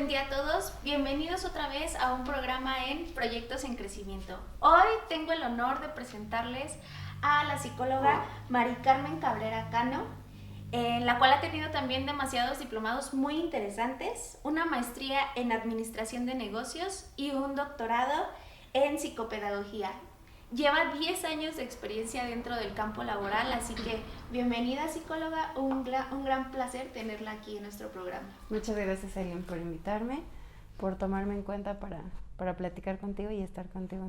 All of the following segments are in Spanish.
buen día a todos. Bienvenidos otra vez a un programa en Proyectos en Crecimiento. Hoy tengo el honor de presentarles a la psicóloga Mari Carmen Cabrera Cano, la cual ha tenido también demasiados diplomados muy interesantes, una maestría en Administración de Negocios y un doctorado en Psicopedagogía. Lleva 10 años de experiencia dentro del campo laboral, así que bienvenida, psicóloga, un gran placer tenerla aquí en nuestro programa. Muchas gracias, Aileen, por invitarme, por tomarme en cuenta para platicar contigo y estar contigo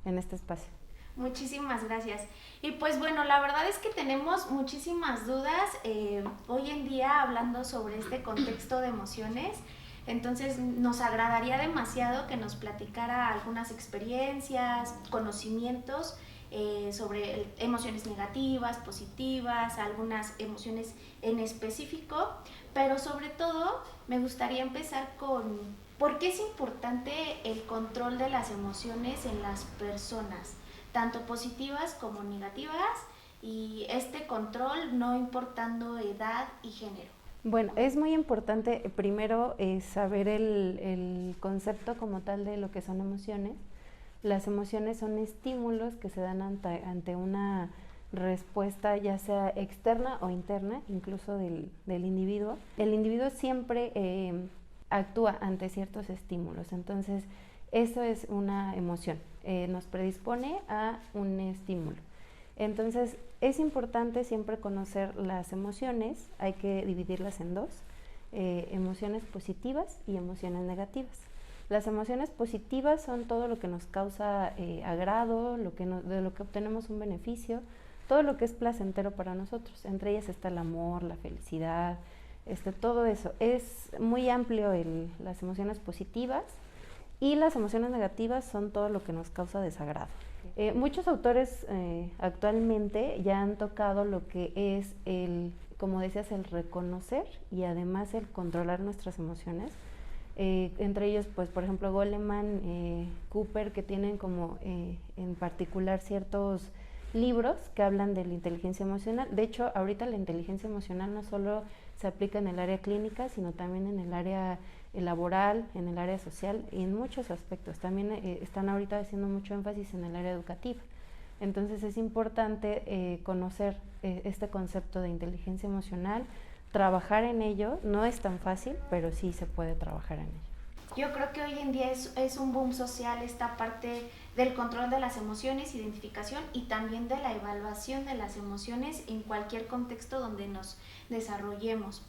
en este espacio. Muchísimas gracias. Y pues bueno, la verdad es que tenemos muchísimas dudas hoy en día hablando sobre este contexto de emociones. Entonces nos agradaría demasiado que nos platicara algunas experiencias, conocimientos sobre emociones negativas, positivas, algunas emociones en específico, pero sobre todo me gustaría empezar con ¿por qué es importante el control de las emociones en las personas, tanto positivas como negativas, y este control no importando edad y género? Bueno, es muy importante primero saber el concepto como tal de lo que son emociones. Las emociones son estímulos que se dan ante una respuesta ya sea externa o interna, incluso del individuo. El individuo siempre actúa ante ciertos estímulos, entonces eso es una emoción, nos predispone a un estímulo. Entonces es importante siempre conocer las emociones, hay que dividirlas en dos, emociones positivas y emociones negativas. Las emociones positivas son todo lo que nos causa agrado, de lo que obtenemos un beneficio, todo lo que es placentero para nosotros. Entre ellas está el amor, la felicidad, todo eso. Es muy amplio las emociones positivas, y las emociones negativas son todo lo que nos causa desagrado. Muchos autores actualmente ya han tocado lo que es como decías, el reconocer y además el controlar nuestras emociones. Entre ellos, pues, por ejemplo, Goleman, Cooper, que tienen como en particular ciertos libros que hablan de la inteligencia emocional. De hecho, ahorita la inteligencia emocional no solo se aplica en el área clínica, sino también en el área laboral, en el área social y en muchos aspectos. También están ahorita haciendo mucho énfasis en el área educativa. Entonces es importante conocer este concepto de inteligencia emocional, trabajar en ello. No es tan fácil, pero sí se puede trabajar en ello. Yo creo que hoy en día es un boom social esta parte del control de las emociones, identificación y también de la evaluación de las emociones en cualquier contexto donde nos desarrollemos.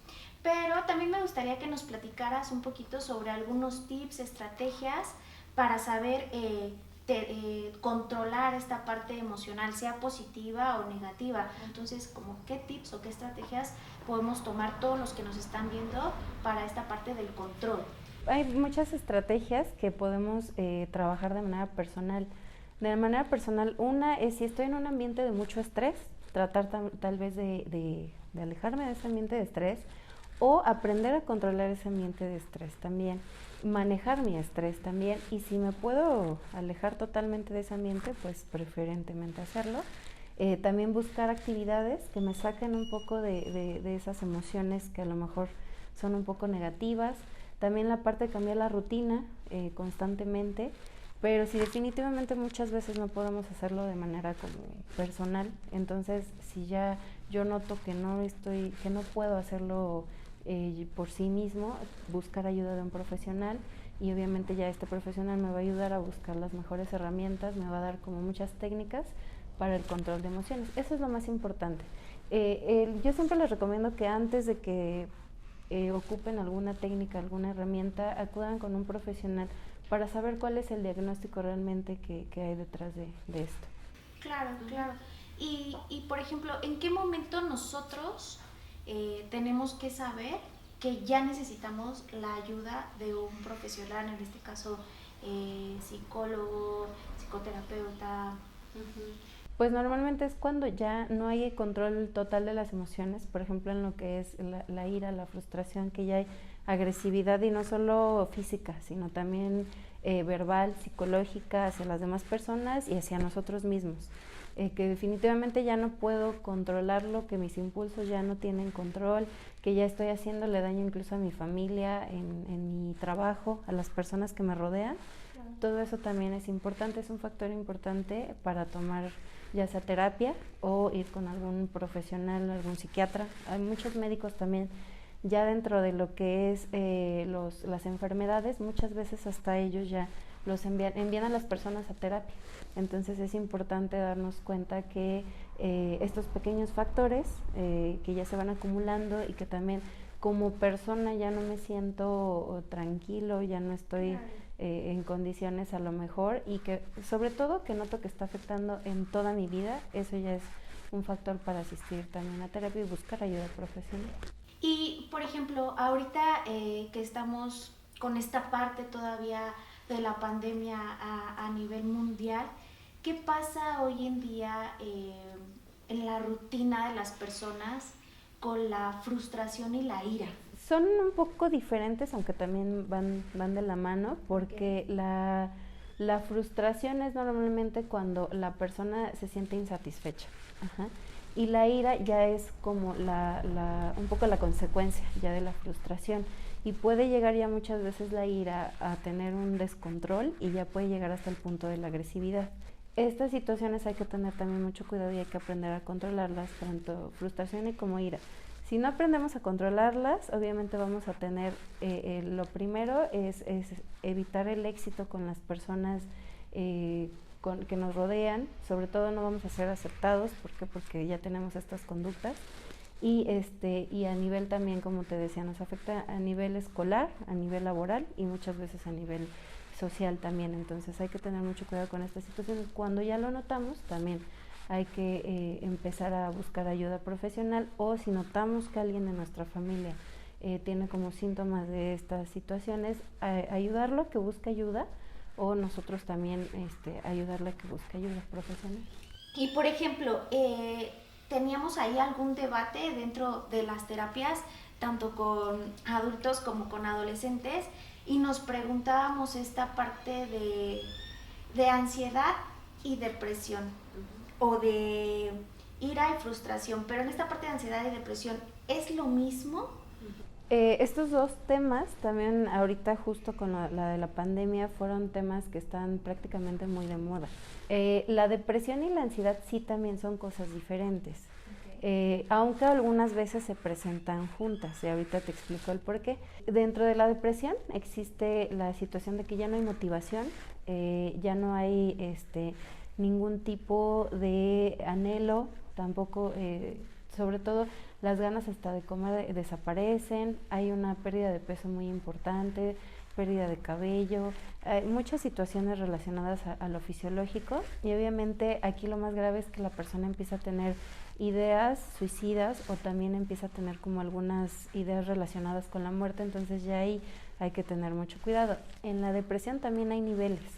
Pero también me gustaría que nos platicaras un poquito sobre algunos tips, estrategias para saber controlar esta parte emocional, sea positiva o negativa. Entonces, ¿como qué tips o qué estrategias podemos tomar todos los que nos están viendo para esta parte del control? Hay muchas estrategias que podemos trabajar de manera personal. De manera personal, una es si estoy en un ambiente de mucho estrés, tratar tal vez de alejarme de ese ambiente de estrés, o aprender a controlar ese ambiente de estrés también, manejar mi estrés también, y si me puedo alejar totalmente de ese ambiente, pues preferentemente hacerlo. También buscar actividades que me saquen un poco de esas emociones que a lo mejor son un poco negativas. También la parte de cambiar la rutina constantemente, pero si definitivamente muchas veces no podemos hacerlo de manera como personal, entonces si ya yo noto que no puedo hacerlo por sí mismo, buscar ayuda de un profesional, y obviamente ya este profesional me va a ayudar a buscar las mejores herramientas, me va a dar como muchas técnicas para el control de emociones. Eso es lo más importante. Yo siempre les recomiendo que antes de que ocupen alguna técnica, alguna herramienta, acudan con un profesional para saber cuál es el diagnóstico realmente que hay detrás de esto. Claro, claro. Y por ejemplo, ¿en qué momento nosotros tenemos que saber que ya necesitamos la ayuda de un profesional, en este caso psicólogo, psicoterapeuta? Pues normalmente es cuando ya no hay control total de las emociones, por ejemplo en lo que es la ira, la frustración, que ya hay agresividad, y no solo física, sino también verbal, psicológica, hacia las demás personas y hacia nosotros mismos. que definitivamente ya no puedo controlarlo, que mis impulsos ya no tienen control, que ya estoy haciéndole daño incluso a mi familia, en mi trabajo, a las personas que me rodean. Claro. Todo eso también es importante, es un factor importante para tomar ya sea terapia o ir con algún profesional, algún psiquiatra. Hay muchos médicos también ya dentro de lo que es las enfermedades, muchas veces hasta ellos ya los envían a las personas a terapia. Entonces es importante darnos cuenta que estos pequeños factores que ya se van acumulando y que también como persona ya no me siento tranquilo, ya no estoy en condiciones a lo mejor, y que sobre todo que noto que está afectando en toda mi vida, eso ya es un factor para asistir también a terapia y buscar ayuda profesional. Y por ejemplo, ahorita que estamos con esta parte todavía de la pandemia a nivel mundial, ¿qué pasa hoy en día en la rutina de las personas con la frustración y la ira? Son un poco diferentes, aunque también van de la mano, porque la frustración es normalmente cuando la persona se siente insatisfecha. Ajá. Y la ira ya es como un poco la consecuencia ya de la frustración. Y puede llegar ya muchas veces la ira a tener un descontrol y ya puede llegar hasta el punto de la agresividad. Estas situaciones hay que tener también mucho cuidado y hay que aprender a controlarlas, tanto frustración y como ira. Si no aprendemos a controlarlas, obviamente vamos a tener, lo primero es evitar el éxito con las personas que nos rodean, sobre todo no vamos a ser aceptados, ¿por qué? Porque ya tenemos estas conductas, y a nivel también, como te decía, nos afecta a nivel escolar, a nivel laboral y muchas veces a nivel social también. Entonces hay que tener mucho cuidado con estas situaciones. Cuando ya lo notamos, también hay que empezar a buscar ayuda profesional, o si notamos que alguien de nuestra familia tiene como síntomas de estas situaciones, ayudarlo, que busque ayuda, o nosotros también ayudarle a que busque ayuda profesional. Y por ejemplo, teníamos ahí algún debate dentro de las terapias, tanto con adultos como con adolescentes, y nos preguntábamos esta parte de ansiedad y depresión, o de ira y frustración, pero en esta parte de ansiedad y depresión, ¿es lo mismo? Estos dos temas también ahorita justo con la de la pandemia fueron temas que están prácticamente muy de moda. La depresión y la ansiedad sí también son cosas diferentes, aunque algunas veces se presentan juntas, y ahorita te explico el por qué. Dentro de la depresión existe la situación de que ya no hay motivación, ya no hay ningún tipo de anhelo, tampoco, sobre todo las ganas hasta de comer desaparecen, hay una pérdida de peso muy importante, pérdida de cabello, muchas situaciones relacionadas a lo fisiológico, y obviamente aquí lo más grave es que la persona empieza a tener ideas suicidas, o también empieza a tener como algunas ideas relacionadas con la muerte. Entonces ya ahí hay que tener mucho cuidado. En la depresión también hay niveles,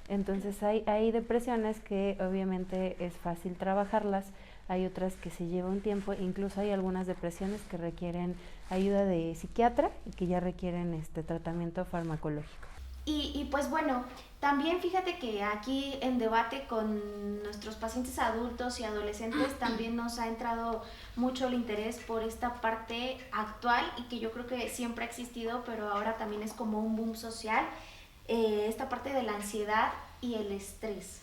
entonces hay depresiones que obviamente es fácil trabajarlas, hay otras que se lleva un tiempo, incluso hay algunas depresiones que requieren ayuda de psiquiatra y que ya requieren tratamiento farmacológico. Y pues bueno, también fíjate que aquí en debate con nuestros pacientes adultos y adolescentes también nos ha entrado mucho el interés por esta parte actual, y que yo creo que siempre ha existido, pero ahora también es como un boom social, esta parte de la ansiedad y el estrés.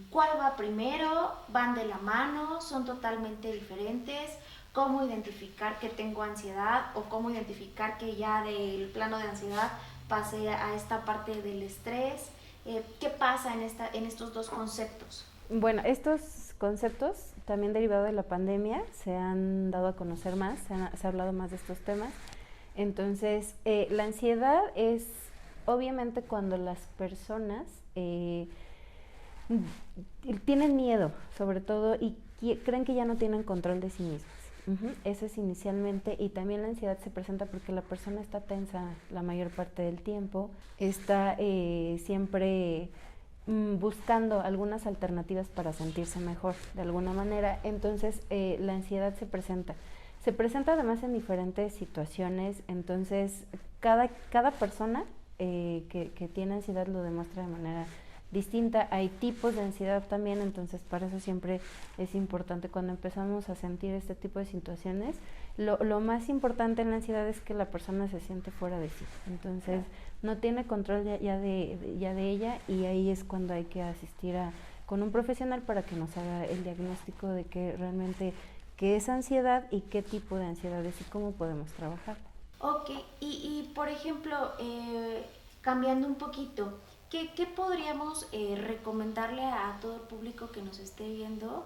¿Cuál va primero? ¿Van de la mano? ¿Son totalmente diferentes? ¿Cómo identificar que tengo ansiedad, o cómo identificar que ya del plano de ansiedad pasé a esta parte del estrés? ¿Qué pasa en estos dos conceptos? Bueno, estos conceptos, también derivados de la pandemia, se han dado a conocer más, se ha hablado más de estos temas. Entonces, la ansiedad es obviamente cuando las personas tienen miedo, sobre todo, y creen que ya no tienen control de sí mismas. Eso es inicialmente, y también la ansiedad se presenta porque la persona está tensa la mayor parte del tiempo, está siempre buscando algunas alternativas para sentirse mejor de alguna manera. Entonces la ansiedad se presenta además en diferentes situaciones. Entonces cada persona que tiene ansiedad lo demuestra de manera distinta. Hay tipos de ansiedad también, entonces para eso siempre es importante cuando empezamos a sentir este tipo de situaciones. Lo más importante en la ansiedad es que la persona se siente fuera de sí, entonces no tiene control ya de ella, y ahí es cuando hay que asistir con un profesional para que nos haga el diagnóstico de que realmente qué es ansiedad y qué tipo de ansiedad es y cómo podemos trabajar. Ok, y por ejemplo, cambiando un poquito, ¿qué podríamos recomendarle a todo el público que nos esté viendo?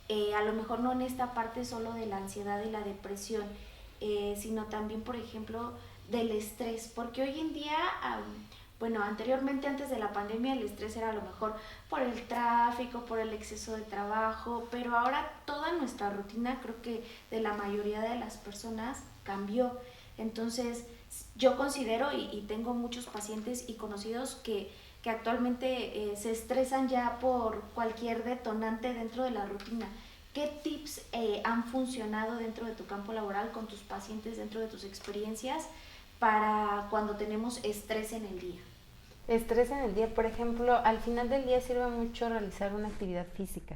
A lo mejor no en esta parte solo de la ansiedad y la depresión, sino también, por ejemplo, del estrés, porque hoy en día, bueno, anteriormente, antes de la pandemia, el estrés era a lo mejor por el tráfico, por el exceso de trabajo, pero ahora toda nuestra rutina, creo que de la mayoría de las personas, cambió. Entonces, yo considero, y tengo muchos pacientes y conocidos que actualmente se estresan ya por cualquier detonante dentro de la rutina. ¿Qué tips han funcionado dentro de tu campo laboral con tus pacientes, dentro de tus experiencias, para cuando tenemos estrés en el día? Estrés en el día, por ejemplo, al final del día sirve mucho realizar una actividad física,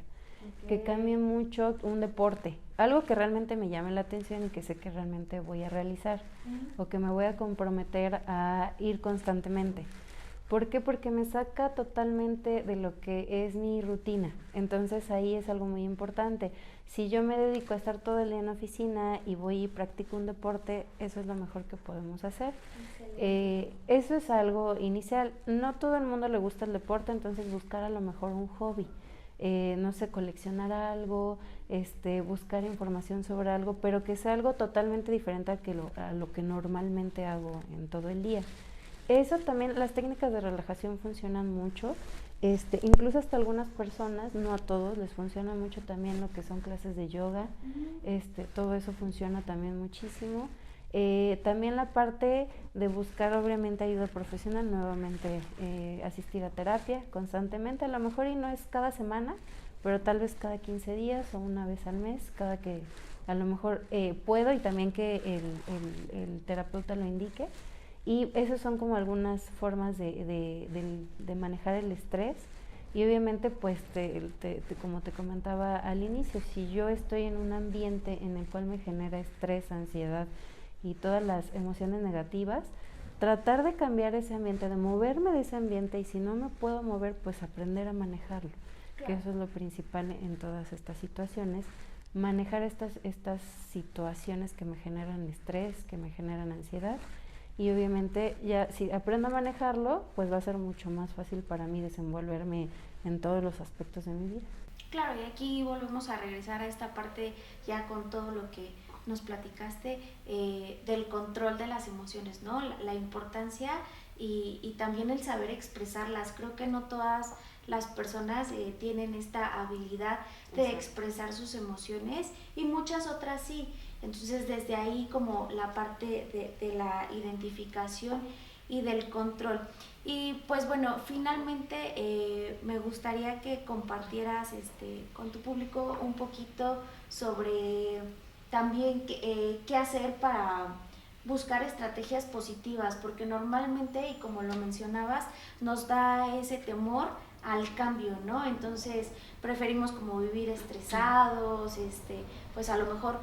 que cambie mucho, un deporte, algo que realmente me llame la atención y que sé que realmente voy a realizar, o que me voy a comprometer a ir constantemente. ¿Por qué? Porque me saca totalmente de lo que es mi rutina. Entonces ahí es algo muy importante. Si yo me dedico a estar todo el día en la oficina y voy y practico un deporte, eso es lo mejor que podemos hacer. Eso es algo inicial. No todo el mundo le gusta el deporte, entonces buscar a lo mejor un hobby. No sé, coleccionar algo, buscar información sobre algo, pero que sea algo totalmente diferente a lo que normalmente hago en todo el día. Eso también, las técnicas de relajación funcionan mucho, incluso hasta algunas personas, no a todos, les funciona mucho también lo que son clases de yoga, todo eso funciona también muchísimo. También la parte de buscar obviamente ayuda profesional, nuevamente asistir a terapia constantemente, a lo mejor y no es cada semana, pero tal vez cada 15 días o una vez al mes, cada que a lo mejor puedo, y también que el terapeuta lo indique. Y esas son como algunas formas de manejar el estrés. Y obviamente, pues, como te comentaba al inicio, si yo estoy en un ambiente en el cual me genera estrés, ansiedad y todas las emociones negativas, tratar de cambiar ese ambiente, de moverme de ese ambiente, y si no me puedo mover, pues aprender a manejarlo, claro, que eso es lo principal en todas estas situaciones, manejar estas situaciones que me generan estrés, que me generan ansiedad. Y obviamente ya si aprendo a manejarlo, pues va a ser mucho más fácil para mí desenvolverme en todos los aspectos de mi vida. Claro, y aquí volvemos a regresar a esta parte ya con todo lo que nos platicaste del control de las emociones, ¿no? La importancia y también el saber expresarlas. Creo que no todas las personas tienen esta habilidad de expresar sus emociones, y muchas otras sí. Entonces desde ahí como la parte de la identificación y del control. Y pues bueno, finalmente me gustaría que compartieras con tu público un poquito sobre también qué hacer para buscar estrategias positivas, porque normalmente, y como lo mencionabas, nos da ese temor al cambio, ¿no? Entonces preferimos como vivir estresados, pues a lo mejor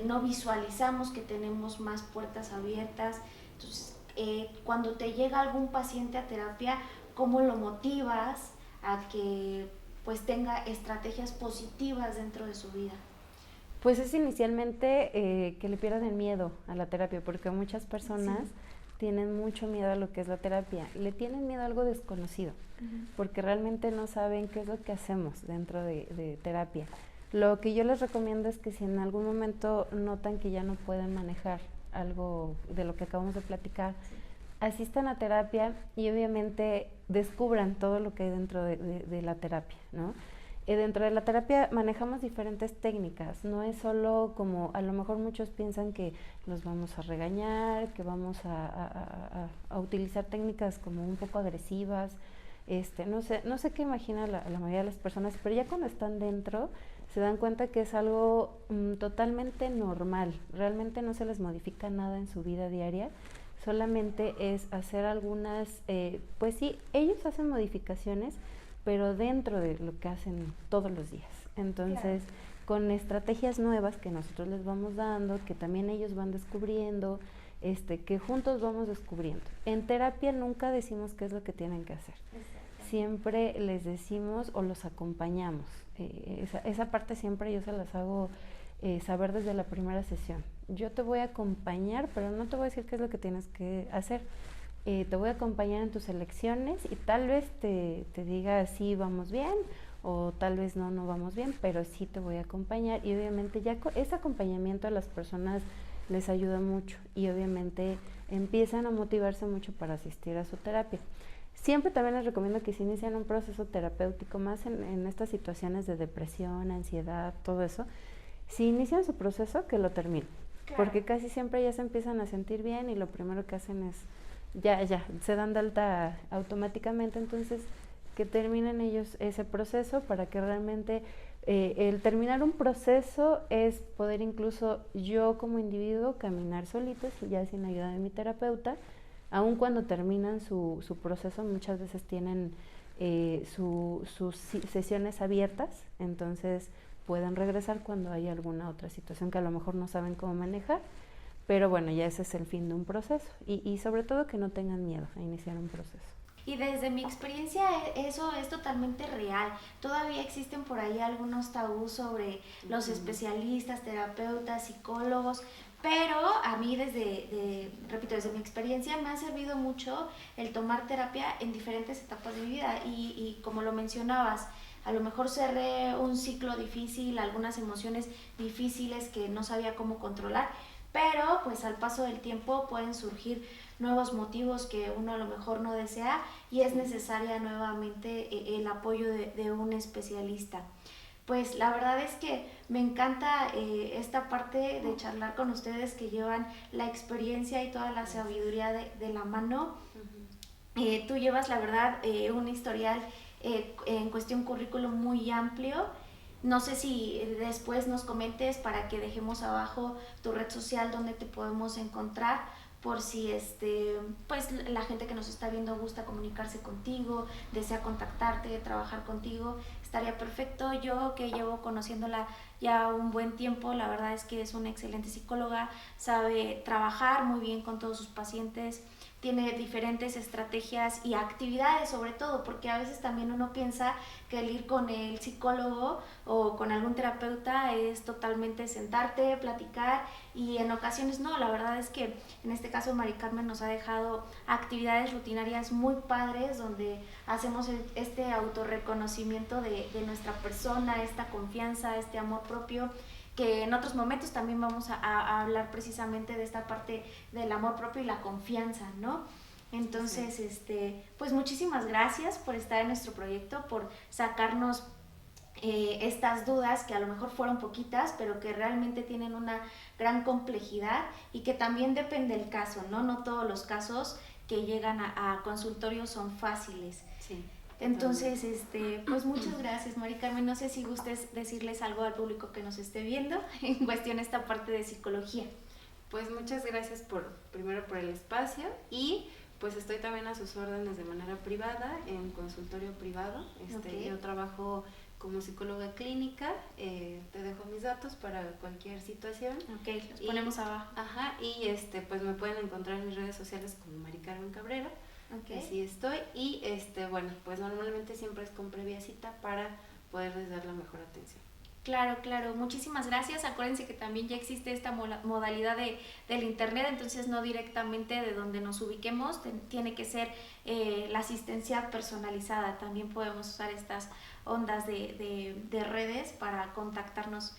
no visualizamos que tenemos más puertas abiertas. Entonces, cuando te llega algún paciente a terapia, ¿cómo lo motivas a que pues tenga estrategias positivas dentro de su vida? Pues es inicialmente que le pierdan el miedo a la terapia, porque muchas personas tienen mucho miedo a lo que es la terapia, le tienen miedo a algo desconocido, porque realmente no saben qué es lo que hacemos dentro de terapia. Lo que yo les recomiendo es que si en algún momento notan que ya no pueden manejar algo de lo que acabamos de platicar, asistan a terapia y obviamente descubran todo lo que hay dentro de la terapia, ¿no? Dentro de la terapia manejamos diferentes técnicas, no es solo como a lo mejor muchos piensan que los vamos a regañar, que vamos a utilizar técnicas como un poco agresivas, no sé qué imagina la mayoría de las personas, pero ya cuando están dentro se dan cuenta que es algo totalmente normal, realmente no se les modifica nada en su vida diaria, solamente es hacer algunas, pues sí, ellos hacen modificaciones, pero dentro de lo que hacen todos los días. Entonces, con estrategias nuevas que nosotros les vamos dando, que también ellos van descubriendo, que juntos vamos descubriendo. En terapia nunca decimos qué es lo que tienen que hacer. Siempre les decimos o los acompañamos. Esa parte siempre yo se las hago saber desde la primera sesión. Yo te voy a acompañar, pero no te voy a decir qué es lo que tienes que hacer. Te voy a acompañar en tus elecciones y tal vez te diga sí, vamos bien, o tal vez no vamos bien, pero sí te voy a acompañar. Y obviamente ya ese acompañamiento a las personas les ayuda mucho y obviamente empiezan a motivarse mucho para asistir a su terapia. Siempre también les recomiendo que si inician un proceso terapéutico, más en estas situaciones de depresión, ansiedad, todo eso, si inician su proceso, que lo terminen. Claro. Porque casi siempre ya se empiezan a sentir bien y lo primero que hacen es, ya, se dan de alta automáticamente, entonces que terminen ellos ese proceso para que realmente el terminar un proceso es poder incluso yo como individuo caminar solitos y ya sin ayuda de mi terapeuta. Aun cuando terminan su proceso, muchas veces tienen sus sesiones abiertas, entonces pueden regresar cuando hay alguna otra situación que a lo mejor no saben cómo manejar, pero bueno, ya ese es el fin de un proceso y sobre todo que no tengan miedo a iniciar un proceso. Y desde mi experiencia eso es totalmente real. Todavía existen por ahí algunos tabús sobre los especialistas, terapeutas, psicólogos, pero a mí desde mi experiencia me ha servido mucho el tomar terapia en diferentes etapas de mi vida y como lo mencionabas, a lo mejor cerré un ciclo difícil, algunas emociones difíciles que no sabía cómo controlar, pero pues al paso del tiempo pueden surgir nuevos motivos que uno a lo mejor no desea y es necesaria nuevamente el apoyo de un especialista. Pues la verdad es que me encanta esta parte de charlar con ustedes que llevan la experiencia y toda la sabiduría de la mano. Tú llevas la verdad un historial en cuestión currículum muy amplio. No sé si después nos comentes para que dejemos abajo tu red social donde te podemos encontrar, por si pues la gente que nos está viendo gusta comunicarse contigo, desea contactarte, trabajar contigo, estaría perfecto. Yo que llevo conociéndola ya un buen tiempo, la verdad es que es una excelente psicóloga, sabe trabajar muy bien con todos sus pacientes, tiene diferentes estrategias y actividades sobre todo, porque a veces también uno piensa que el ir con el psicólogo o con algún terapeuta es totalmente sentarte, platicar y en ocasiones no. La verdad es que en este caso Mari Carmen nos ha dejado actividades rutinarias muy padres donde hacemos este autorreconocimiento de nuestra persona, esta confianza, este amor propio, que en otros momentos también vamos a hablar precisamente de esta parte del amor propio y la confianza, ¿no? Entonces, pues muchísimas gracias por estar en nuestro proyecto, por sacarnos estas dudas que a lo mejor fueron poquitas, pero que realmente tienen una gran complejidad y que también depende del caso, ¿no? No todos los casos que llegan a consultorio son fáciles. Sí. Entonces, pues muchas gracias, Mari Carmen. No sé si gustes decirles algo al público que nos esté viendo en cuestión esta parte de psicología. Pues muchas gracias primero por el espacio y pues estoy también a sus órdenes de manera privada, en consultorio privado. Okay. Yo trabajo como psicóloga clínica, te dejo mis datos para cualquier situación. Ok, los ponemos abajo. Ajá, y pues me pueden encontrar en mis redes sociales como Mari Carmen Cabrera. Okay. Así estoy y bueno, pues normalmente siempre es con previa cita para poderles dar la mejor atención. Claro, muchísimas gracias. Acuérdense que también ya existe esta modalidad del internet, entonces no directamente de donde nos ubiquemos, tiene que ser la asistencia personalizada. También podemos usar estas ondas de redes para contactarnos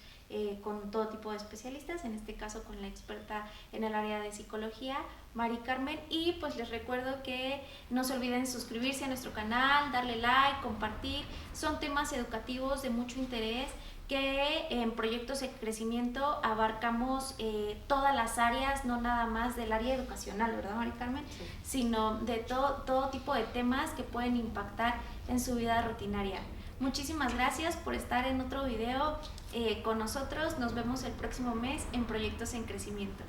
con todo tipo de especialistas, en este caso con la experta en el área de psicología, Mari Carmen. Y pues les recuerdo que no se olviden suscribirse a nuestro canal, darle like, compartir. Son temas educativos de mucho interés que en Proyectos de Crecimiento abarcamos todas las áreas, no nada más del área educacional, ¿verdad, Mari Carmen? Sí. Sino de todo tipo de temas que pueden impactar en su vida rutinaria. Muchísimas gracias por estar en otro video con nosotros. Nos vemos el próximo mes en Proyectos en Crecimiento.